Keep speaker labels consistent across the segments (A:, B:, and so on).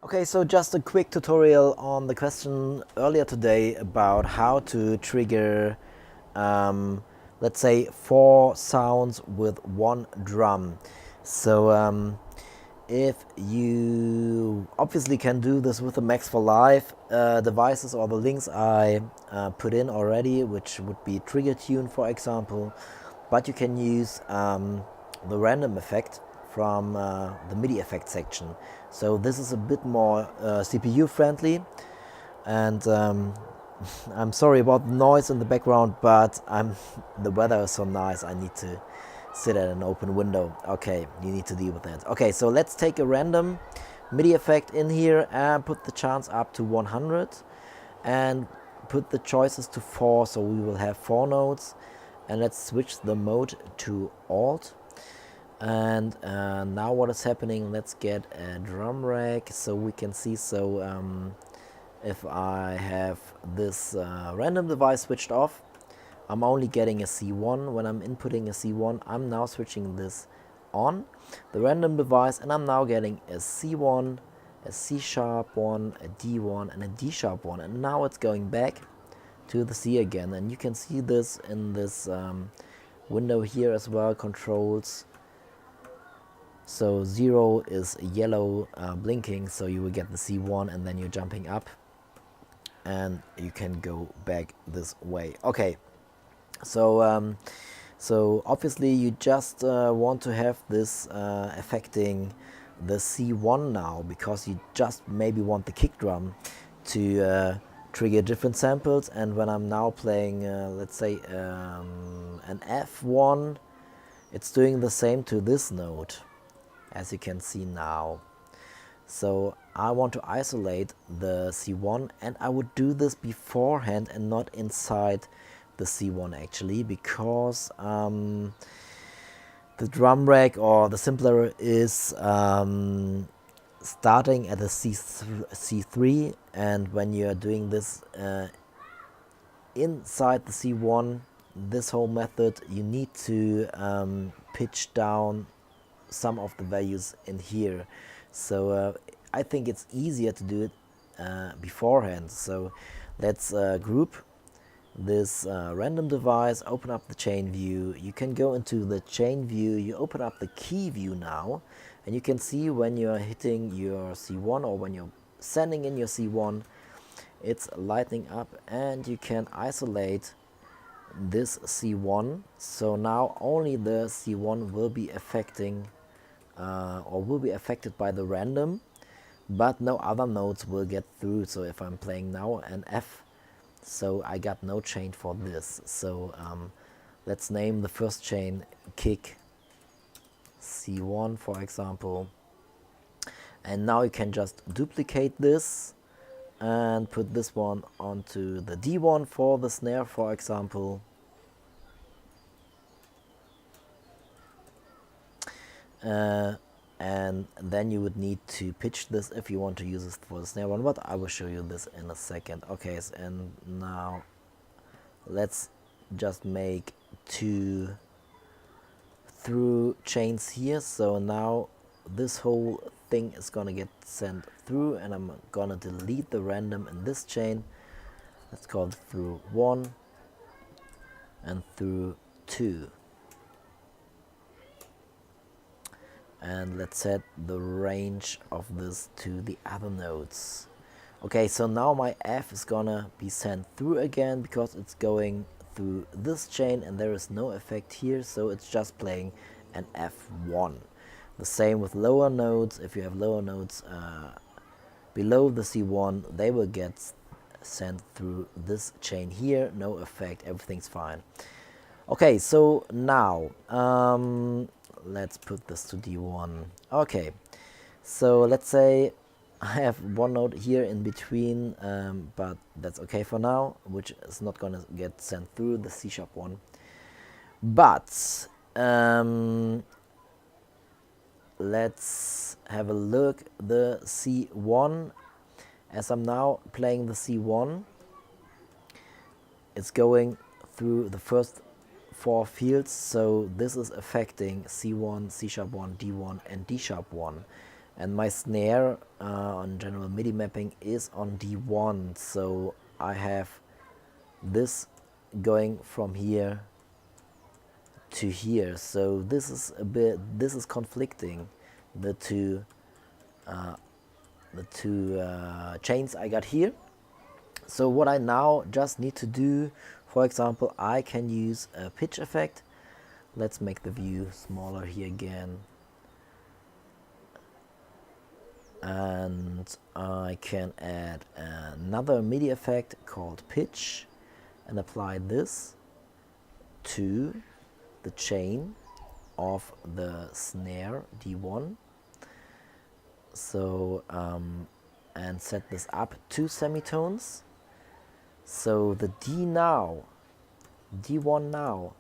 A: Okay, so just a quick tutorial on the question earlier today about how to trigger, let's say, 4 sounds with one drum. So if you obviously can do this with the Max for Live devices or the links I put in already, which would be Trigger Tune, for example, but you can use the random effect from the MIDI effect section. So this is a bit more CPU friendly, and I'm sorry about the noise in the background, but the weather is so nice, I need to sit at an open window. Okay, you need to deal with that. Okay, so let's take a random MIDI effect in here and put the chance up to 100 and put the choices to 4, so we will have 4 notes. And let's switch the mode to Alt. And now what is happening, let's get a drum rack so we can see. So if I have this random device switched off, I'm only getting a C1. When I'm inputting a C1, I'm now switching this on, the random device, and I'm now getting a C1, a C sharp 1, a D1, and a D sharp 1. And now it's going back to the C again. And you can see this in this window here as well, controls. So 0 is yellow blinking, so you will get the C1 and then you're jumping up and you can go back this way. Okay, so so obviously you just want to have this affecting the C1 now, because you just maybe want the kick drum to trigger different samples. And when I'm now playing let's say an F1, it's doing the same to this note, as you can see now. So I want to isolate the C1, and I would do this beforehand and not inside the C1 actually, because the drum rack or the simpler is starting at the C3, and when you are doing this inside the C1, this whole method, you need to pitch down some of the values in here. So I think it's easier to do it beforehand. So let's group this random device, open up the chain view. You can go into the chain view, you open up the key view now, and you can see when you're hitting your C1 or when you're sending in your C1, it's lighting up, and you can isolate this C1. So now only the C1 will be affecting or will be affected by the random, but no other notes will get through. So if I'm playing now an F, so I got no chain for this. So let's name the first chain kick C1, for example, and now you can just duplicate this and put this one onto the D1 for the snare, for example. And then you would need to pitch this if you want to use this for the snare one, but I will show you this in a second. Okay, and now let's just make 2 through chains here. So now this whole thing is gonna get sent through, and I'm gonna delete the random in this chain. Let's call it through 1 and through 2. And let's set the range of this to the other notes. Okay, so now my F is gonna be sent through again, because it's going through this chain and there is no effect here, so it's just playing an F1. The same with lower notes. If you have lower notes below the C1, they will get sent through this chain here, no effect, everything's fine. Okay, so now let's put this to D1. Okay, so let's say I have one note here in between, but that's okay for now, which is not gonna get sent through the C sharp 1. But let's have a look. The C1, as I'm now playing the C1, it's going through the first 4 fields, so this is affecting C1, C sharp 1, D1 and D sharp 1. and my snare on general MIDI mapping is on D1, so I have this going from here to here. So this is conflicting, the two chains I got here. So what I now just need to do, for example, I can use a pitch effect. Let's make the view smaller here again. And I can add another MIDI effect called pitch and apply this to the chain of the snare D1. So and set this up 2 semitones. So the D1 now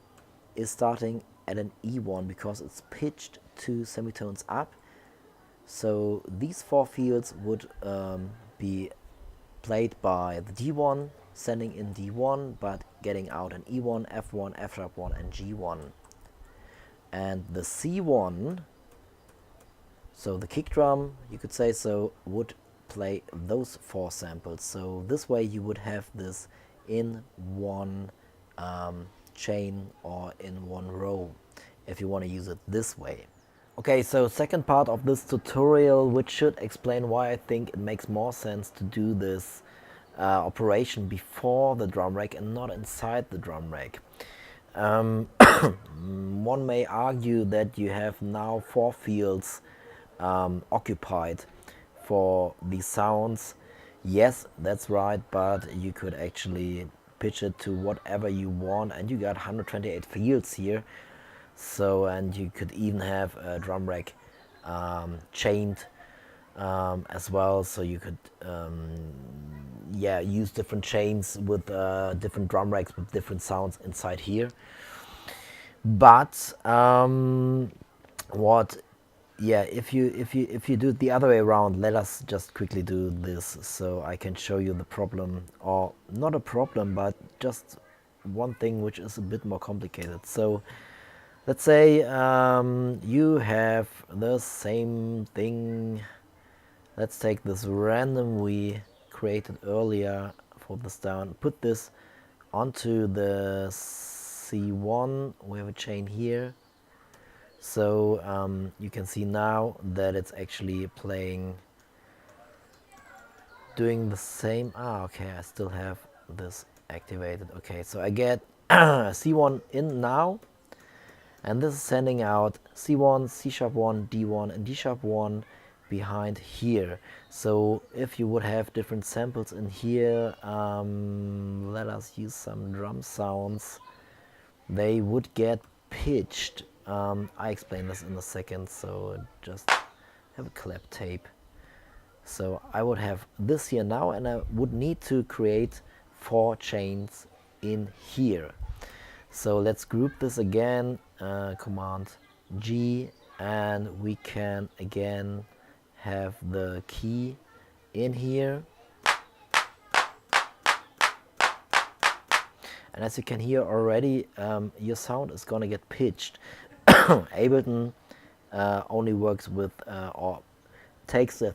A: is starting at an E1 because it's pitched 2 semitones up. So these 4 fields would be played by the D1, sending in D1, but getting out an E1, F1, F sharp 1, and G1. And the C1, so the kick drum, you could say so, would play those 4 samples. So this way you would have this in one chain or in one row if you want to use it this way. Okay, so second part of this tutorial, which should explain why I think it makes more sense to do this operation before the drum rack and not inside the drum rack. One may argue that you have now 4 fields occupied for these sounds. Yes, that's right, but you could actually pitch it to whatever you want, and you got 128 fields here. So, and you could even have a drum rack chained as well, so you could use different chains with different drum racks with different sounds inside here. But if you do it the other way around, let us just quickly do this so I can show you the problem, or not a problem, but just one thing which is a bit more complicated. So let's say you have the same thing. Let's take this random we created earlier for this down, put this onto the C1. We have a chain here. So you can see now that it's actually playing, doing the same. Okay, I still have this activated. Okay, so I get C1 in now, and this is sending out C1, C sharp 1, D1, and D sharp 1 behind here. So if you would have different samples in here, let us use some drum sounds, they would get pitched. I explain this in a second, so just have a clap tape. So I would have this here now, and I would need to create 4 chains in here. So let's group this again, Command G, and we can again have the key in here. And as you can hear already, your sound is gonna get pitched. Ableton only works with or takes the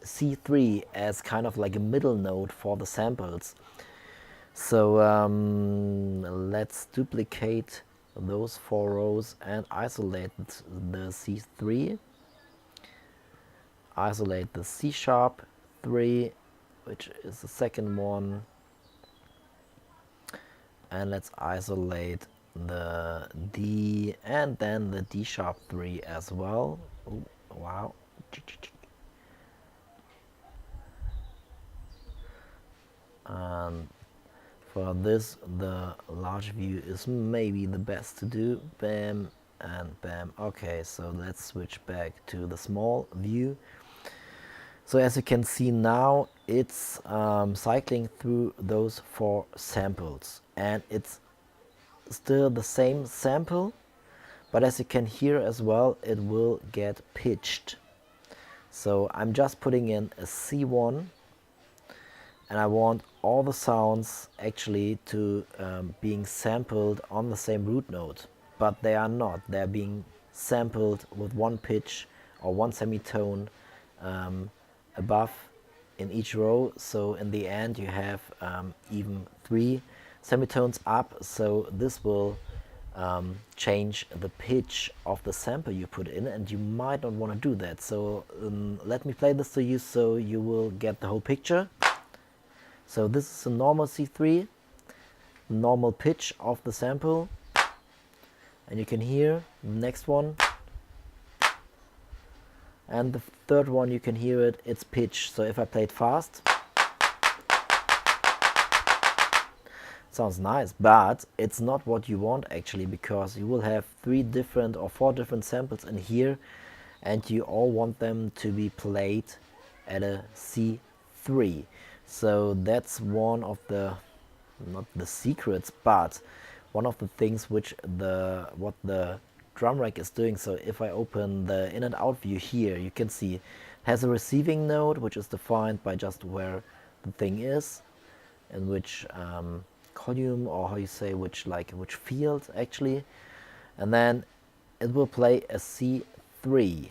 A: C3 as kind of like a middle note for the samples. So let's duplicate those 4 rows and isolate the C3, isolate the C sharp 3, which is the second one, and let's isolate the D and then the D sharp 3 as well. Ooh, wow. And for this, the large view is maybe the best to do. Bam and bam. Okay, so let's switch back to the small view. So as you can see now, it's cycling through those 4 samples, and it's still the same sample, but as you can hear as well, it will get pitched. So I'm just putting in a C1, and I want all the sounds actually to being sampled on the same root note, but they are not. They're being sampled with 1 pitch or 1 semitone above in each row, so in the end you have even 3 semitones up, so this will change the pitch of the sample you put in, and you might not want to do that. So let me play this to you so you will get the whole picture. So this is a normal C3, normal pitch of the sample, and you can hear the next one, and the third one you can hear it's pitch. So if I play it fast, sounds nice, but it's not what you want actually, because you will have 3 different or 4 different samples in here, and you all want them to be played at a C3. So that's one of the, not the secrets, but one of the things which what the drum rack is doing. So if I open the in and out view here, you can see it has a receiving node which is defined by just where the thing is, in which column, or how you say, which field actually, and then it will play a C3.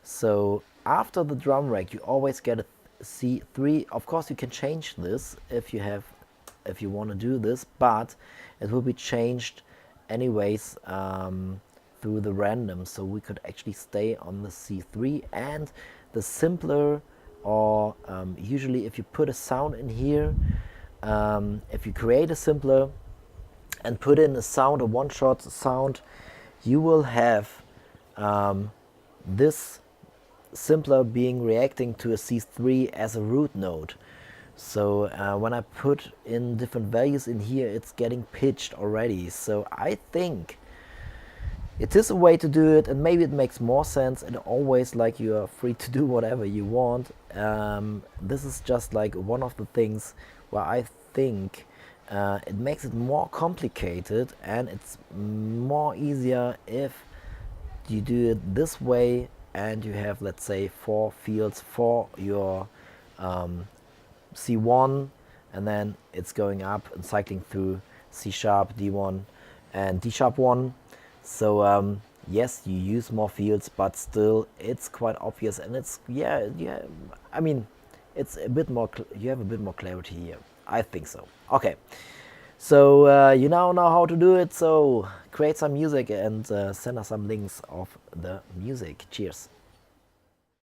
A: So after the drum rack you always get a C3. Of course you can change this if you want to do this, but it will be changed anyways through the random, so we could actually stay on the C3. And the simpler, or usually if you put a sound in here, if you create a simpler and put in a sound, a one-shot sound, you will have this simpler being reacting to a C3 as a root node. So when I put in different values in here, it's getting pitched already. So I think it is a way to do it, and maybe it makes more sense, and always like you are free to do whatever you want. This is just like one of the things where I think it makes it more complicated, and it's more easier if you do it this way, and you have, let's say, 4 fields for your C1, and then it's going up and cycling through C sharp, D1 and D sharp 1. So yes, you use more fields, but still it's quite obvious, and it's yeah, I mean, it's a bit more, you have a bit more clarity here. I think so. Okay, so you now know how to do it, so create some music and send us some links of the music. Cheers.